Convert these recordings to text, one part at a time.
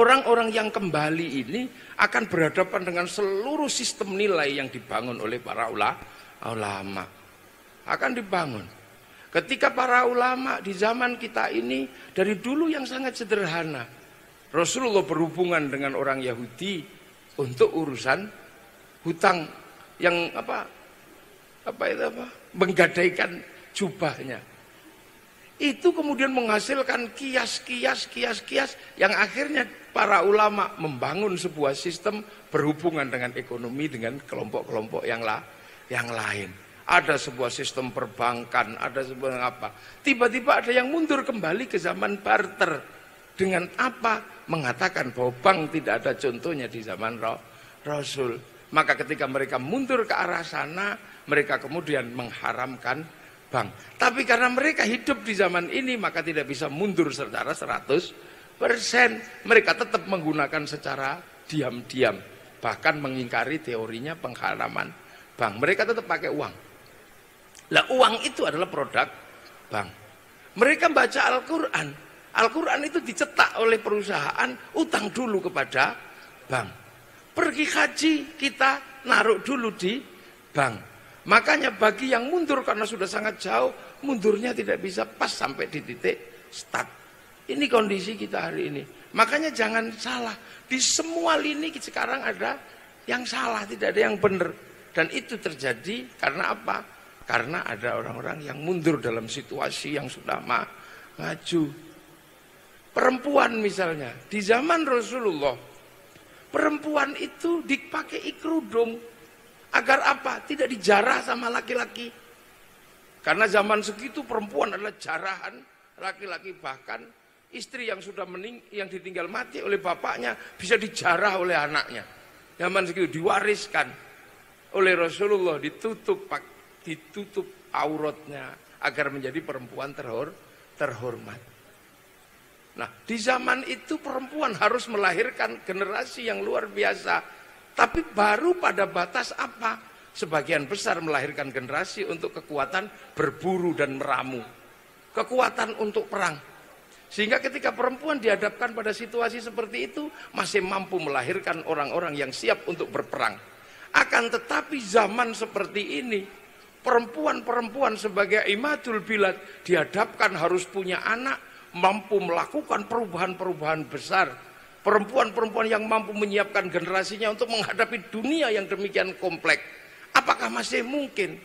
orang-orang yang kembali ini akan berhadapan dengan seluruh sistem nilai yang dibangun oleh para ulama. Akan dibangun. Ketika para ulama di zaman kita ini dari dulu yang sangat sederhana. Rasulullah berhubungan dengan orang Yahudi untuk urusan hutang yang menggadaikan jubahnya. Itu kemudian menghasilkan kias yang akhirnya para ulama membangun sebuah sistem berhubungan dengan ekonomi dengan kelompok-kelompok yang lain. Ada sebuah sistem perbankan, ada sebuah apa. Tiba-tiba ada yang mundur kembali ke zaman barter. Dengan apa? Mengatakan bahwa bank tidak ada contohnya di zaman Rasul. Maka ketika mereka mundur ke arah sana, mereka kemudian mengharamkan bank. Tapi karena mereka hidup di zaman ini, maka tidak bisa mundur secara 100%. Mereka tetap menggunakan secara diam-diam. Bahkan mengingkari teorinya pengharaman bank. Mereka tetap pakai uang. Lah uang itu adalah produk bank. Mereka baca Al-Quran. Al-Quran itu dicetak oleh perusahaan, utang dulu kepada bank. Pergi haji, kita naruh dulu di bank. Makanya bagi yang mundur karena sudah sangat jauh, mundurnya tidak bisa pas sampai di titik start. Ini kondisi kita hari ini. Makanya jangan salah. Di semua lini sekarang ada yang salah, tidak ada yang benar. Dan itu terjadi karena apa? Karena ada orang-orang yang mundur dalam situasi yang sudah maju. Perempuan misalnya, di zaman Rasulullah, perempuan itu dipakai kerudung. Agar apa? Tidak dijarah sama laki-laki. Karena zaman segitu perempuan adalah jarahan laki-laki, bahkan istri yang sudah yang ditinggal mati oleh bapaknya bisa dijarah oleh anaknya. Zaman segitu diwariskan oleh Rasulullah, ditutup auratnya agar menjadi perempuan terhormat. Nah, di zaman itu perempuan harus melahirkan generasi yang luar biasa. Tapi baru pada batas apa? Sebagian besar melahirkan generasi untuk kekuatan berburu dan meramu. Kekuatan untuk perang. Sehingga ketika perempuan dihadapkan pada situasi seperti itu, masih mampu melahirkan orang-orang yang siap untuk berperang. Akan tetapi zaman seperti ini, perempuan-perempuan sebagai imadul bilad dihadapkan harus punya anak, mampu melakukan perubahan-perubahan besar. Perempuan-perempuan yang mampu menyiapkan generasinya untuk menghadapi dunia yang demikian kompleks. Apakah masih mungkin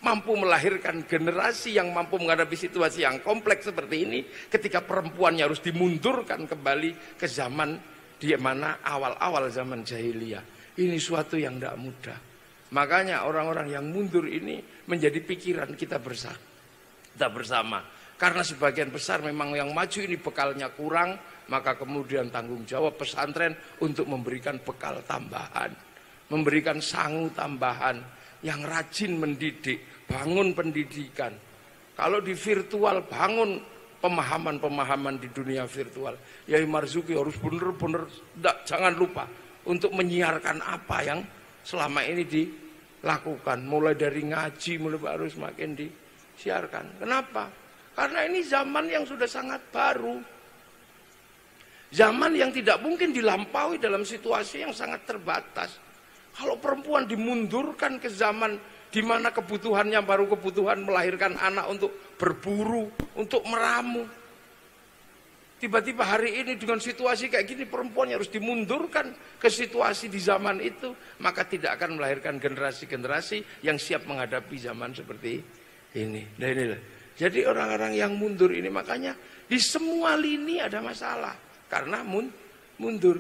mampu melahirkan generasi yang mampu menghadapi situasi yang kompleks seperti ini ketika perempuannya harus dimundurkan kembali ke zaman di mana awal-awal zaman jahiliyah. Ini suatu yang tidak mudah. Makanya orang-orang yang mundur ini menjadi pikiran kita bersama. Karena sebagian besar memang yang maju ini bekalnya kurang, maka kemudian tanggung jawab pesantren untuk memberikan bekal tambahan, memberikan sangu tambahan, yang rajin mendidik, bangun pendidikan. Kalau di virtual, bangun pemahaman-pemahaman di dunia virtual. Yai Marzuki harus benar-benar, jangan lupa untuk menyiarkan apa yang selama ini dilakukan. Mulai dari ngaji, harus makin disiarkan. Kenapa? Karena ini zaman yang sudah sangat baru. Zaman yang tidak mungkin dilampaui dalam situasi yang sangat terbatas. Kalau perempuan dimundurkan ke zaman di mana kebutuhannya baru kebutuhan melahirkan anak untuk berburu, untuk meramu. Tiba-tiba hari ini dengan situasi kayak gini perempuan harus dimundurkan ke situasi di zaman itu, maka tidak akan melahirkan generasi-generasi yang siap menghadapi zaman seperti ini. Nah inilah. Jadi orang-orang yang mundur ini makanya di semua lini ada masalah karena mundur.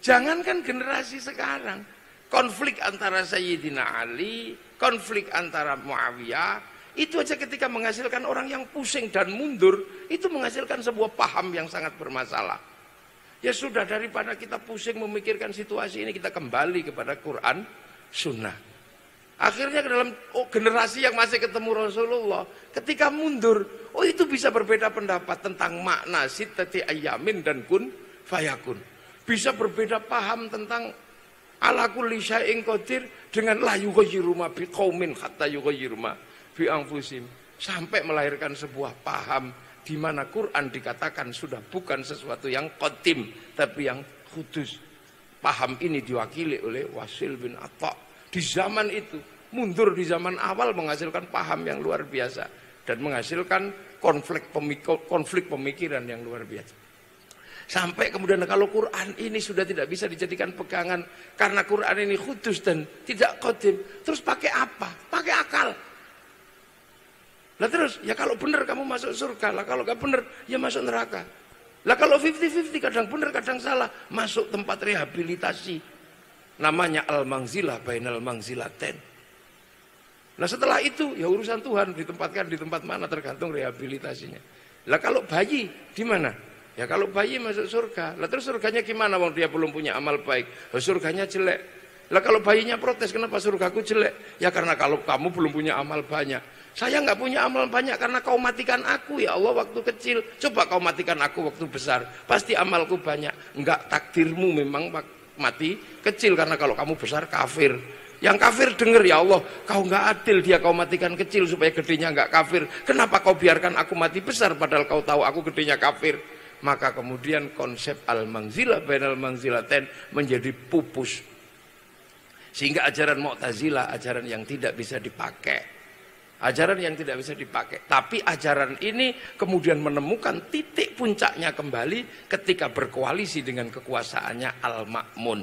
Jangankan generasi sekarang, konflik antara Sayyidina Ali, konflik antara Muawiyah, itu aja ketika menghasilkan orang yang pusing dan mundur, itu menghasilkan sebuah paham yang sangat bermasalah. Ya sudah, daripada kita pusing memikirkan situasi ini, kita kembali kepada Quran, Sunnah. Akhirnya ke dalam generasi yang masih ketemu Rasulullah, ketika mundur, itu bisa berbeda pendapat tentang makna sittati ayyamin dan kun fayakun. Bisa berbeda paham tentang ala kulli syai'in qadir dengan la yughayyiru ma biqaumin hatta yughayyiru ma bi anfusihim, sampai melahirkan sebuah paham di mana Quran dikatakan sudah bukan sesuatu yang qadim tapi yang kudus. Paham ini diwakili oleh Wasil bin Atta. Di zaman itu, mundur di zaman awal menghasilkan paham yang luar biasa dan menghasilkan konflik pemikiran yang luar biasa. Sampai kemudian kalau Quran ini sudah tidak bisa dijadikan pegangan karena Quran ini kudus dan tidak qadim, terus pakai apa? Pakai akal. Lah terus, ya kalau benar kamu masuk surga, lah kalau gak benar ya masuk neraka. Lah kalau 50-50 kadang benar kadang salah, masuk tempat rehabilitasi. Namanya al-mangzilah bainal mangzilaten. Nah setelah itu ya urusan Tuhan, ditempatkan di tempat mana tergantung rehabilitasinya. Lah kalau bayi di mana? Ya kalau bayi masuk surga. Lah terus surganya gimana wong dia belum punya amal baik? Lah surganya jelek. Lah kalau bayinya protes, kenapa surgaku jelek? Ya karena kalau kamu belum punya amal banyak. Saya nggak punya amal banyak karena kau matikan aku ya Allah waktu kecil. Coba kau matikan aku waktu besar, pasti amalku banyak. Enggak, takdirmu memang mati kecil karena kalau kamu besar kafir. Yang kafir dengar, ya Allah kau nggak adil, dia kau matikan kecil supaya gedenya nggak kafir. Kenapa kau biarkan aku mati besar padahal kau tahu aku gedenya kafir? Maka kemudian konsep al-mangzilah bainal mangzilaten menjadi pupus. Sehingga ajaran Mu'tazilah ajaran yang tidak bisa dipakai. Ajaran yang tidak bisa dipakai. Tapi ajaran ini kemudian menemukan titik puncaknya kembali ketika berkoalisi dengan kekuasaannya Al-Ma'mun.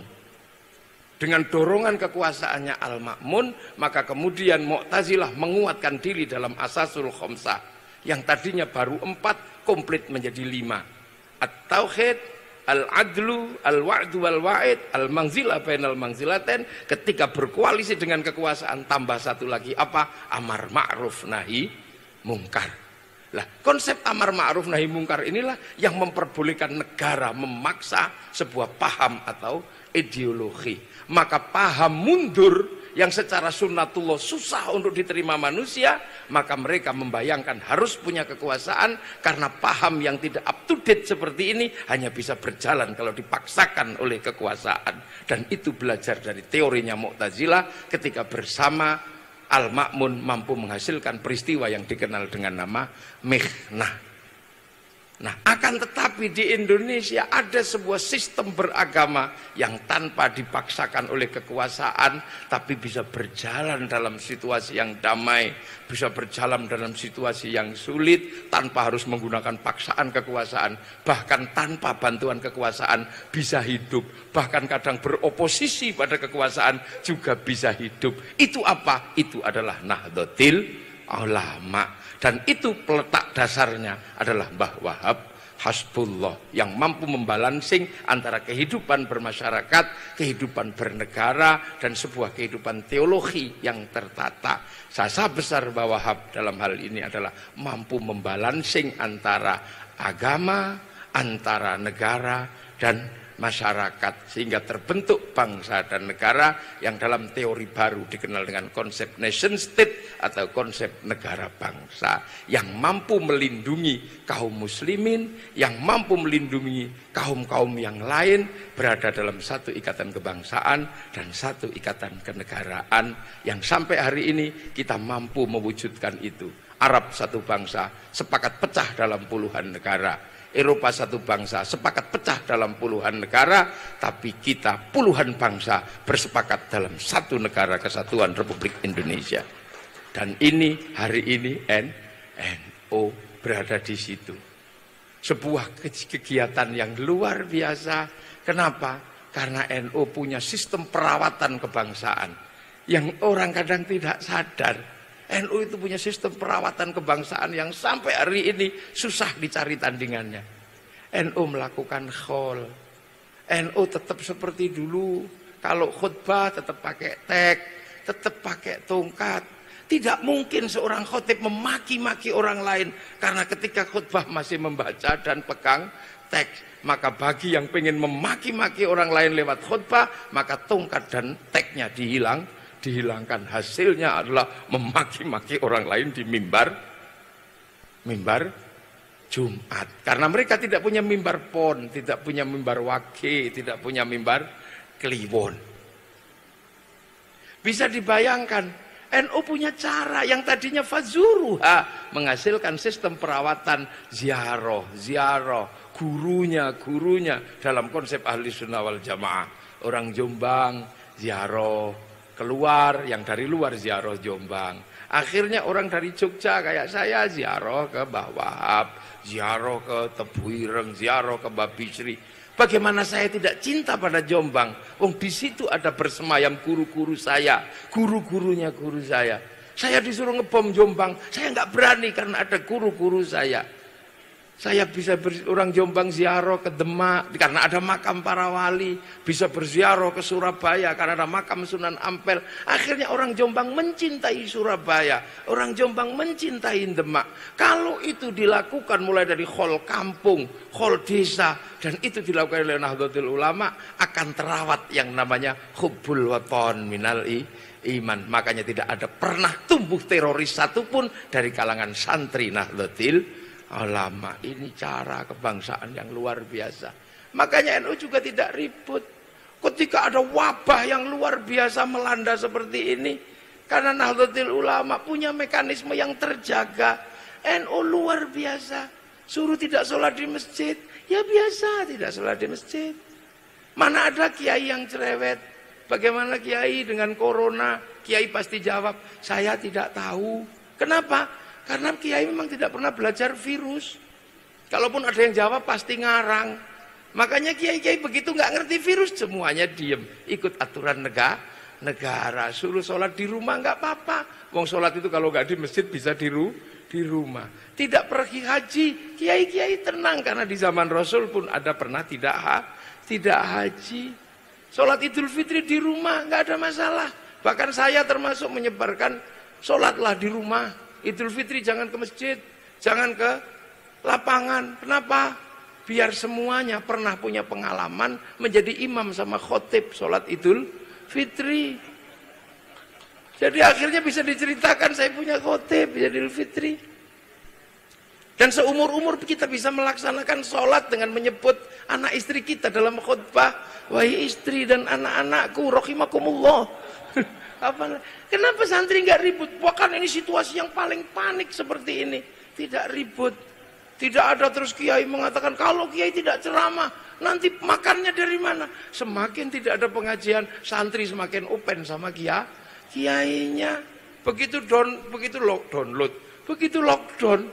Dengan dorongan kekuasaannya Al-Ma'mun, maka kemudian Mu'tazilah menguatkan diri dalam Asasul Khamsah. Yang tadinya baru 4, komplit menjadi 5. At-Tauhid, Al-Adlu, Al-Wa'du wal-Wa'id, Al-Mangzilah bainal mangzilaten. Ketika berkoalisi dengan kekuasaan tambah satu lagi apa? Amar ma'ruf nahi mungkar. Lah, konsep amar ma'ruf nahi mungkar inilah yang memperbolehkan negara memaksa sebuah paham atau ideologi. Maka paham mundur yang secara sunnatullah susah untuk diterima manusia, maka mereka membayangkan harus punya kekuasaan karena paham yang tidak up to date seperti ini hanya bisa berjalan kalau dipaksakan oleh kekuasaan. Dan itu belajar dari teorinya Mu'tazilah ketika bersama Al-Ma'mun mampu menghasilkan peristiwa yang dikenal dengan nama Mihnah. Nah, akan tetapi di Indonesia ada sebuah sistem beragama yang tanpa dipaksakan oleh kekuasaan, tapi bisa berjalan dalam situasi yang damai, bisa berjalan dalam situasi yang sulit, tanpa harus menggunakan paksaan kekuasaan, bahkan tanpa bantuan kekuasaan bisa hidup, bahkan kadang beroposisi pada kekuasaan juga bisa hidup. Itu apa? Itu adalah Nahdlatul Ulama. Dan itu peletak dasarnya adalah Mbah Wahab Hasbullah yang mampu membalansing antara kehidupan bermasyarakat, kehidupan bernegara, dan sebuah kehidupan teologi yang tertata. Sasa besar Mbah Wahab dalam hal ini adalah mampu membalansing antara agama, antara negara, dan masyarakat, sehingga terbentuk bangsa dan negara yang dalam teori baru dikenal dengan konsep nation state atau konsep negara bangsa yang mampu melindungi kaum muslimin, yang mampu melindungi kaum-kaum yang lain berada dalam satu ikatan kebangsaan dan satu ikatan kenegaraan yang sampai hari ini kita mampu mewujudkan itu. Arab satu bangsa sepakat pecah dalam puluhan negara, Eropa satu bangsa sepakat pecah dalam puluhan negara, tapi kita puluhan bangsa bersepakat dalam satu negara kesatuan Republik Indonesia. Dan ini hari ini NU berada di situ. Sebuah kegiatan yang luar biasa. Kenapa? Karena NU punya sistem perawatan kebangsaan yang orang kadang tidak sadar. NU itu punya sistem perawatan kebangsaan yang sampai hari ini susah dicari tandingannya. NU melakukan khol. NU tetap seperti dulu. Kalau khutbah tetap pakai teks, tetap pakai tongkat. Tidak mungkin seorang khotib memaki-maki orang lain. Karena ketika khutbah masih membaca dan pegang teks, maka bagi yang pengen memaki-maki orang lain lewat khutbah, maka tongkat dan teksnya dihilangkan. Hasilnya adalah memaki-maki orang lain di mimbar Jumat. Karena mereka tidak punya mimbar pon, tidak punya mimbar wage, tidak punya mimbar kliwon. Bisa dibayangkan NU punya cara yang tadinya fazuruha, menghasilkan sistem perawatan ziarah, gurunya dalam konsep ahli sunnah wal jamaah. Orang Jombang ziarah keluar, yang dari luar ziarah Jombang. Akhirnya orang dari Jogja kayak saya ziarah ke Mbah Wahab, ziarah ke Tebuireng, ziarah ke Mbah Bisri. Bagaimana saya tidak cinta pada Jombang? Di situ ada bersemayam guru-guru saya, guru-gurunya guru saya. Saya disuruh ngebom Jombang, saya nggak berani karena ada guru-guru saya. Saya bisa orang Jombang ziarah ke Demak karena ada makam para wali, bisa berziarah ke Surabaya karena ada makam Sunan Ampel. Akhirnya orang Jombang mencintai Surabaya, orang Jombang mencintai Demak. Kalau itu dilakukan mulai dari khol kampung, khol desa, dan itu dilakukan oleh Nahdlatul Ulama, akan terawat yang namanya hubbul waton minal iman. Makanya tidak ada pernah tumbuh teroris satupun dari kalangan santri Nahdlatul Ulama. Ini cara kebangsaan yang luar biasa. Makanya NU juga tidak ribut ketika ada wabah yang luar biasa melanda seperti ini, karena Nahdlatul Ulama punya mekanisme yang terjaga. NU luar biasa. Suruh tidak sholat di masjid, ya biasa tidak sholat di masjid. Mana ada kiai yang cerewet? Bagaimana kiai dengan corona? Kiai pasti jawab, saya tidak tahu. Kenapa? Karena kiai memang tidak pernah belajar virus. Kalaupun ada yang jawab pasti ngarang. Makanya kiai-kiai begitu nggak ngerti virus, semuanya diem, ikut aturan negara. Suruh sholat di rumah nggak apa-apa. Wong sholat itu kalau nggak di masjid bisa di rumah. Tidak pergi haji, kiai-kiai tenang karena di zaman Rasul pun ada pernah tidak haji. Sholat Idul Fitri di rumah nggak ada masalah. Bahkan saya termasuk menyebarkan sholatlah di rumah. Idul Fitri jangan ke masjid, jangan ke lapangan. Kenapa? Biar semuanya pernah punya pengalaman menjadi imam sama khotib sholat Idul Fitri. Jadi akhirnya bisa diceritakan saya punya khotib Idul Fitri. Dan seumur-umur kita bisa melaksanakan sholat dengan menyebut anak istri kita dalam khutbah. Wahai istri dan anak-anakku, rahimakumullah. Kenapa santri nggak ribut? Bahkan ini situasi yang paling panik seperti ini. Tidak ribut. Tidak ada terus kiai mengatakan kalau kiai tidak ceramah nanti makannya dari mana? Semakin tidak ada pengajian, santri semakin open sama kiainya. Begitu download, begitu lockdown,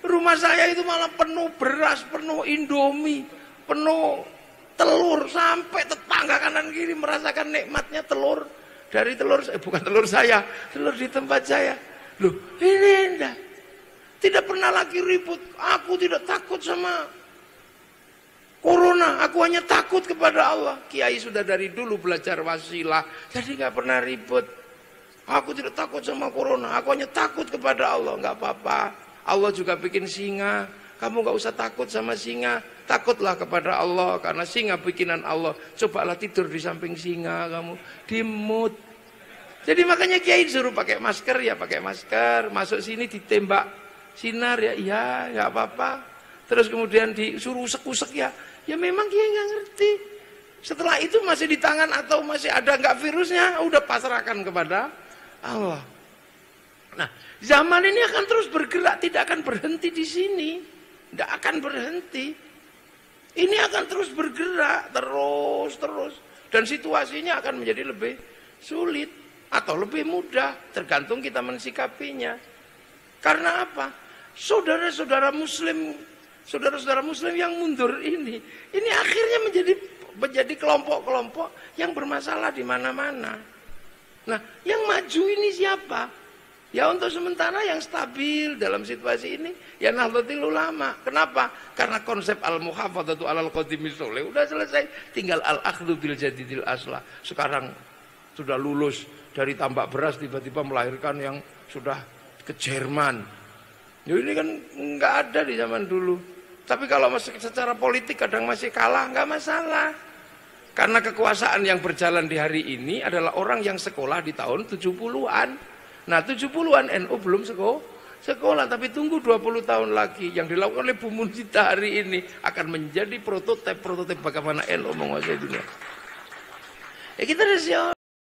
rumah saya itu malah penuh beras, penuh Indomie, penuh telur, sampai tetangga kanan kiri merasakan nikmatnya telur. Dari telur, bukan telur saya, telur di tempat saya. Loh, ini enggak. Tidak pernah lagi ribut. Aku tidak takut sama corona, aku hanya takut kepada Allah. Kiai sudah dari dulu belajar wasilah, jadi nggak pernah ribut. Aku tidak takut sama corona, aku hanya takut kepada Allah. Nggak apa-apa. Allah juga bikin singa. Kamu nggak usah takut sama singa, takutlah kepada Allah karena singa bikinan Allah. Cobalah tidur di samping singa kamu, dimut. Jadi makanya kiai disuruh pakai masker ya pakai masker, masuk sini ditembak sinar ya iya nggak apa-apa. Terus kemudian disuruh usek-usek ya memang kiai nggak ngerti. Setelah itu masih di tangan atau masih ada nggak virusnya, udah pasrahkan kepada Allah. Nah, zaman ini akan terus bergerak, tidak akan berhenti di sini. Tidak akan berhenti. Ini akan terus bergerak, terus. Dan situasinya akan menjadi lebih sulit atau lebih mudah, tergantung kita mensikapinya. Karena apa? Saudara-saudara muslim yang mundur ini akhirnya menjadi kelompok-kelompok yang bermasalah di mana-mana. Nah, yang maju ini siapa? Ya untuk sementara yang stabil dalam situasi ini ya Nahdlatul Ulama. Kenapa? Karena konsep al-muhafadzatu alal qadimi sholeh udah selesai, tinggal al-akhdhu bil jadidil aslah. Sekarang sudah lulus dari tambak beras tiba-tiba melahirkan yang sudah ke Jerman. Ya ini kan nggak ada di zaman dulu. Tapi kalau secara politik kadang masih kalah, nggak masalah. Karena kekuasaan yang berjalan di hari ini adalah orang yang sekolah di tahun 70-an. Nah 70-an NU belum sekolah, tapi tunggu 20 tahun lagi yang dilakukan oleh Bu Munjita hari ini akan menjadi prototipe bagaimana NU menguasai dunia. Ya kita harus